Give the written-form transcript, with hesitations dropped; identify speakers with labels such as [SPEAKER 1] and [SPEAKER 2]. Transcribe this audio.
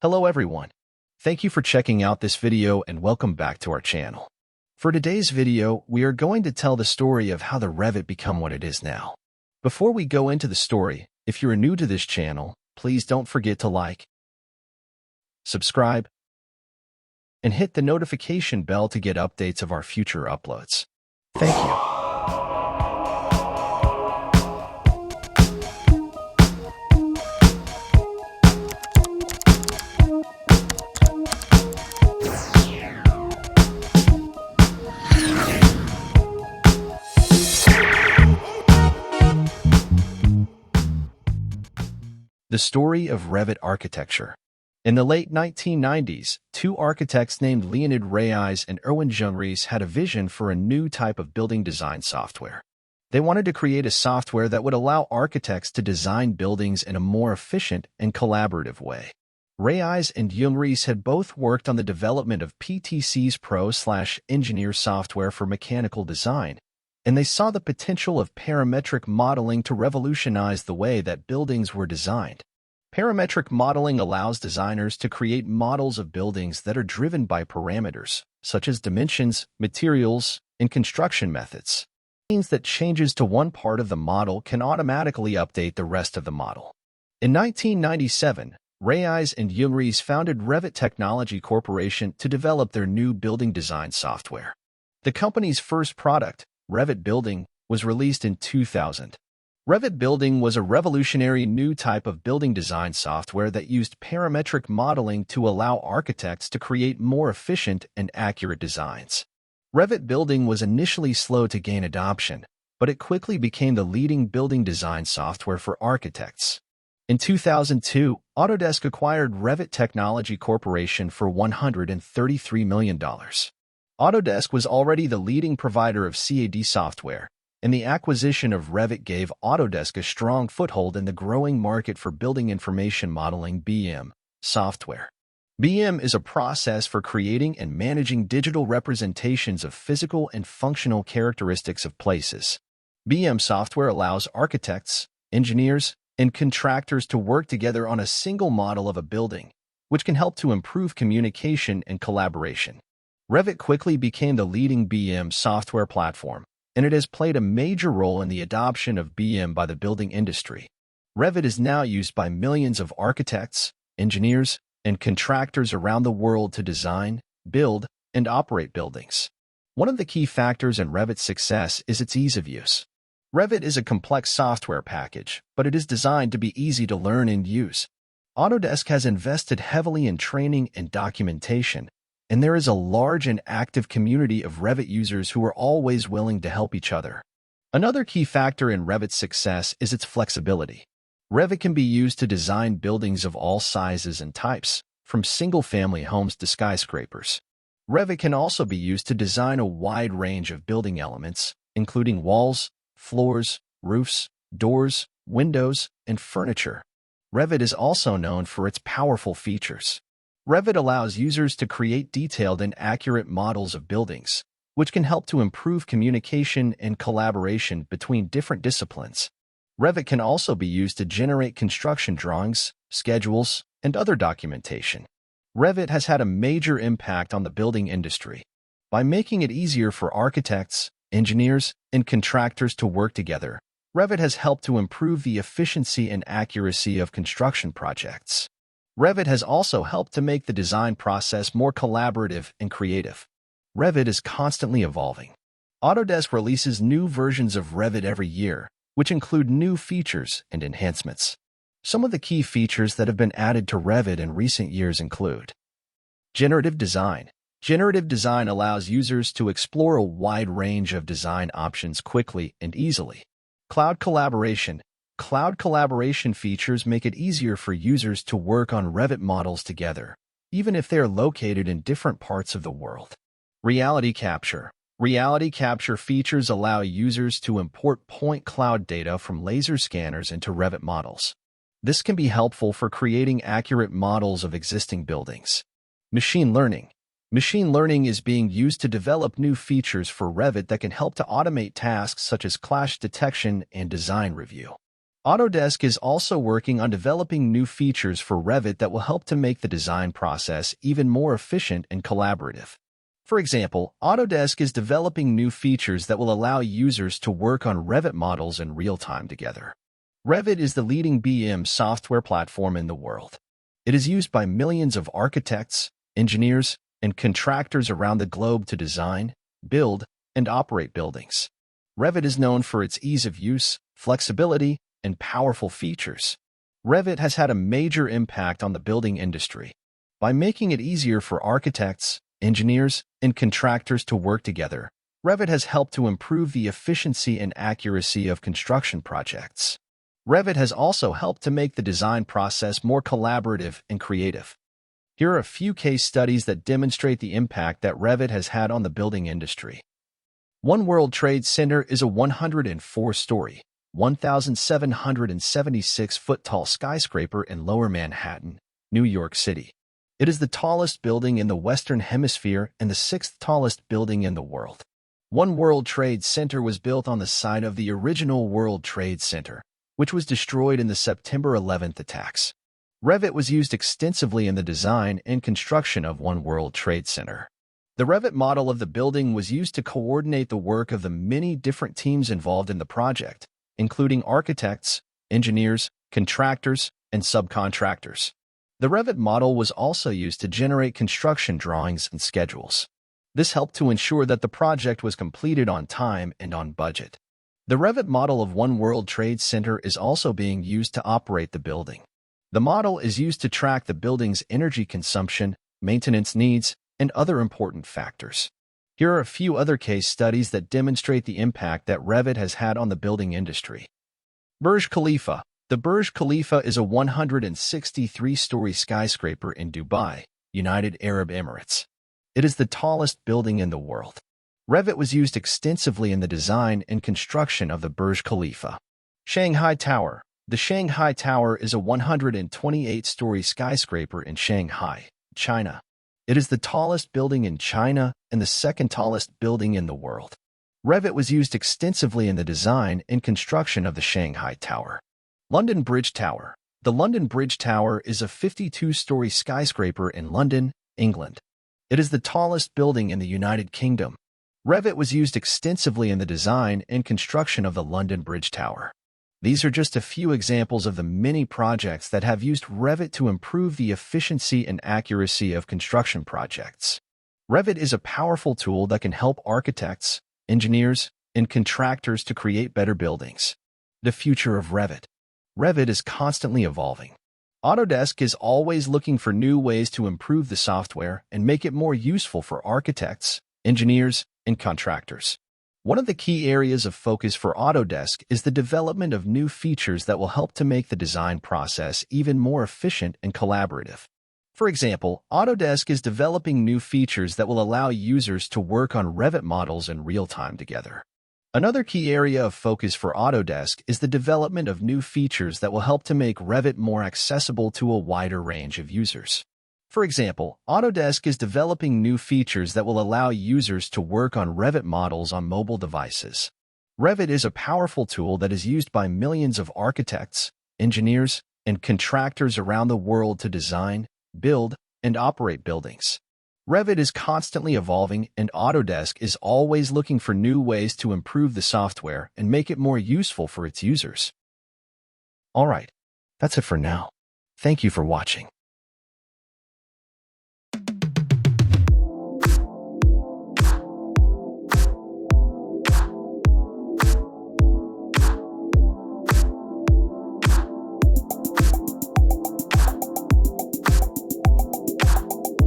[SPEAKER 1] Hello everyone. Thank you for checking out this video and welcome back to our channel. For today's video, we are going to tell the story of how the Revit become what it is now. Before we go into the story, if you're new to this channel, please don't forget to like, subscribe, and hit the notification bell to get updates of our future uploads. Thank you. The story of Revit architecture. In the late 1990s, two architects named Leonid Reyes and Erwin Jungries had a vision for a new type of building design software. They wanted to create a software that would allow architects to design buildings in a more efficient and collaborative way. Reyes and Jungries had both worked on the development of PTC's Pro/Engineer software for mechanical design, and they saw the potential of parametric modeling to revolutionize the way that buildings were designed. Parametric modeling allows designers to create models of buildings that are driven by parameters, such as dimensions, materials, and construction methods. It means that changes to one part of the model can automatically update the rest of the model. In 1997, Reyes and Jungries founded Revit Technology Corporation to develop their new building design software. The company's first product, Revit Building, was released in 2000. Revit Building was a revolutionary new type of building design software that used parametric modeling to allow architects to create more efficient and accurate designs. Revit Building was initially slow to gain adoption, but it quickly became the leading building design software for architects. In 2002, Autodesk acquired Revit Technology Corporation for $133 million. Autodesk was already the leading provider of CAD software, and the acquisition of Revit gave Autodesk a strong foothold in the growing market for building information modeling (BIM) software. BIM is a process for creating and managing digital representations of physical and functional characteristics of places. BIM software allows architects, engineers, and contractors to work together on a single model of a building, which can help to improve communication and collaboration. Revit quickly became the leading BIM software platform, and it has played a major role in the adoption of BIM by the building industry. Revit is now used by millions of architects, engineers, and contractors around the world to design, build, and operate buildings. One of the key factors in Revit's success is its ease of use. Revit is a complex software package, but it is designed to be easy to learn and use. Autodesk has invested heavily in training and documentation, and there is a large and active community of Revit users who are always willing to help each other. Another key factor in Revit's success is its flexibility. Revit can be used to design buildings of all sizes and types, from single-family homes to skyscrapers. Revit can also be used to design a wide range of building elements, including walls, floors, roofs, doors, windows, and furniture. Revit is also known for its powerful features. Revit allows users to create detailed and accurate models of buildings, which can help to improve communication and collaboration between different disciplines. Revit can also be used to generate construction drawings, schedules, and other documentation. Revit has had a major impact on the building industry. By making it easier for architects, engineers, and contractors to work together, Revit has helped to improve the efficiency and accuracy of construction projects. Revit has also helped to make the design process more collaborative and creative. Revit is constantly evolving. Autodesk releases new versions of Revit every year, which include new features and enhancements. Some of the key features that have been added to Revit in recent years include generative design. Generative design allows users to explore a wide range of design options quickly and easily. Cloud collaboration. Cloud collaboration features make it easier for users to work on Revit models together, even if they are located in different parts of the world. Reality capture. Reality capture features allow users to import point cloud data from laser scanners into Revit models. This can be helpful for creating accurate models of existing buildings. Machine learning. Machine learning is being used to develop new features for Revit that can help to automate tasks such as clash detection and design review. Autodesk is also working on developing new features for Revit that will help to make the design process even more efficient and collaborative. For example, Autodesk is developing new features that will allow users to work on Revit models in real time together. Revit is the leading BIM software platform in the world. It is used by millions of architects, engineers, and contractors around the globe to design, build, and operate buildings. Revit is known for its ease of use, flexibility, and powerful features. Revit has had a major impact on the building industry. By making it easier for architects, engineers, and contractors to work together, Revit has helped to improve the efficiency and accuracy of construction projects. Revit has also helped to make the design process more collaborative and creative. Here are a few case studies that demonstrate the impact that Revit has had on the building industry. One World Trade Center is a 104-story, 1,776-foot tall skyscraper in Lower Manhattan, New York City. It is the tallest building in the Western Hemisphere and the sixth tallest building in the world. One World Trade Center was built on the site of the original World Trade Center, which was destroyed in the September 11th attacks. Revit was used extensively in the design and construction of One World Trade Center. The Revit model of the building was used to coordinate the work of the many different teams involved in the project, including architects, engineers, contractors, and subcontractors. The Revit model was also used to generate construction drawings and schedules. This helped to ensure that the project was completed on time and on budget. The Revit model of One World Trade Center is also being used to operate the building. The model is used to track the building's energy consumption, maintenance needs, and other important factors. Here are a few other case studies that demonstrate the impact that Revit has had on the building industry. Burj Khalifa. The Burj Khalifa is a 163-story skyscraper in Dubai, United Arab Emirates. It is the tallest building in the world. Revit was used extensively in the design and construction of the Burj Khalifa. Shanghai Tower. The Shanghai Tower is a 128-story skyscraper in Shanghai, China. It is the tallest building in China and the second tallest building in the world. Revit was used extensively in the design and construction of the Shanghai Tower. London Bridge Tower. The London Bridge Tower is a 52-story skyscraper in London, England. It is the tallest building in the United Kingdom. Revit was used extensively in the design and construction of the London Bridge Tower. These are just a few examples of the many projects that have used Revit to improve the efficiency and accuracy of construction projects. Revit is a powerful tool that can help architects, engineers, and contractors to create better buildings. The future of Revit. Revit is constantly evolving. Autodesk is always looking for new ways to improve the software and make it more useful for architects, engineers, and contractors. One of the key areas of focus for Autodesk is the development of new features that will help to make the design process even more efficient and collaborative. For example, Autodesk is developing new features that will allow users to work on Revit models in real time together. Another key area of focus for Autodesk is the development of new features that will help to make Revit more accessible to a wider range of users. For example, Autodesk is developing new features that will allow users to work on Revit models on mobile devices. Revit is a powerful tool that is used by millions of architects, engineers, and contractors around the world to design, build, and operate buildings. Revit is constantly evolving, and Autodesk is always looking for new ways to improve the software and make it more useful for its users. Alright, that's it for now. Thank you for watching.